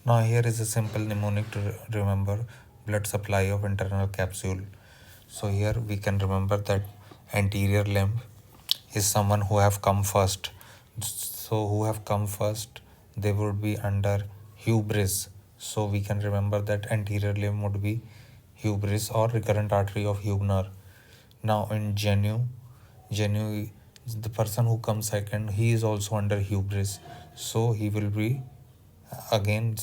Now here is a simple mnemonic to remember blood supply of internal capsule. So here we can remember that anterior limb is someone who have come first. So who have come first, they would be under hubris. So we can remember that anterior limb would be hubris or recurrent artery of Heubner. Now in Genu, the person who comes second, he is also under hubris. So he will be again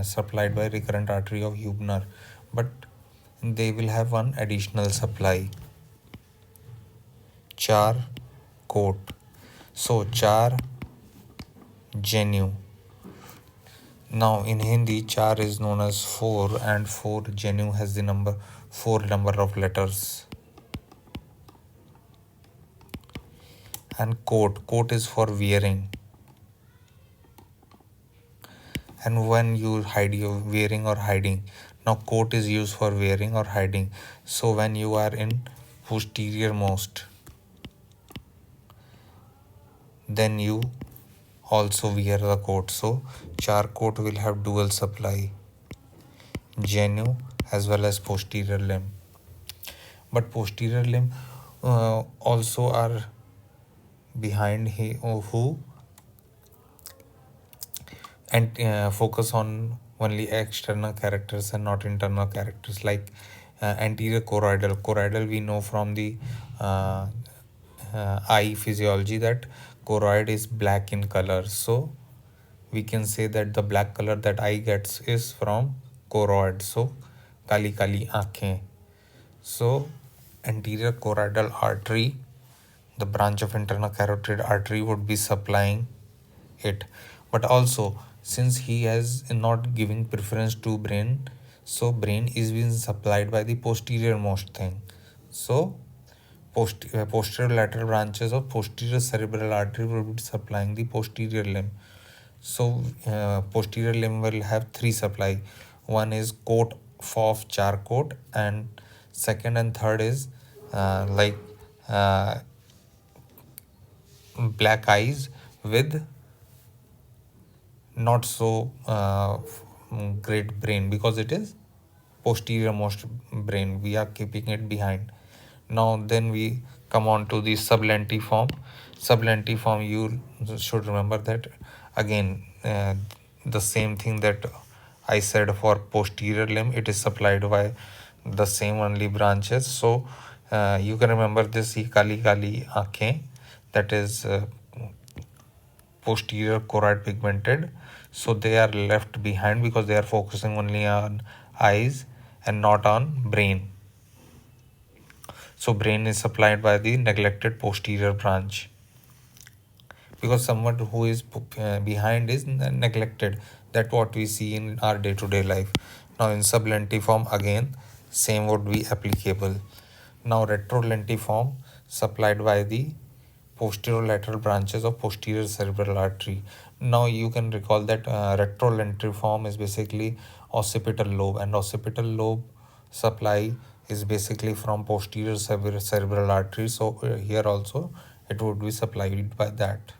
supplied by recurrent artery of Heubner, but they will have one additional supply, Charcot. So char, Genu. Now in Hindi, char is known as 4 and 4 Genu has the number 4 number of letters. And coat is for wearing. And when you hide, your wearing or hiding. Now coat is used for wearing or hiding. So when you are in posterior most, then you also wear the coat. So Charcot will have dual supply, Genu as well as posterior limb. But posterior limb also are behind who and focus on only external characters and not internal characters, like anterior choroidal. Choroidal we know from the eye physiology that choroid is black in color. So we can say that the black color that eye gets is from choroid. So kali kali aankhein. So anterior choroidal artery, the branch of internal carotid artery, would be supplying it. But also, since he has not giving preference to brain, so brain is being supplied by the posterior most thing. So posterolateral branches of posterior cerebral artery will be supplying the posterior limb. So posterior limb will have 3 supply. One is coat of Charcot, and second and third is black eyes with not so great brain, because it is posterior most brain. We are keeping it behind. Now then we come on to the sublentiform. Sublentiform, you should remember that again the same thing that I said for posterior limb, it is supplied by the same only branches. So you can remember this kali kali aankhein, that is posterior choroid pigmented. So they are left behind because they are focusing only on eyes and not on brain. So brain is supplied by the neglected posterior branch, because someone who is behind is neglected. That's what we see in our day-to-day life. Now in sublentiform, again same would be applicable. Now retrolentiform, supplied by the posterolateral branches of posterior cerebral artery. Now you can recall that retrolentiform is basically occipital lobe, and occipital lobe supply is basically from posterior cerebral artery. So here also it would be supplied by that.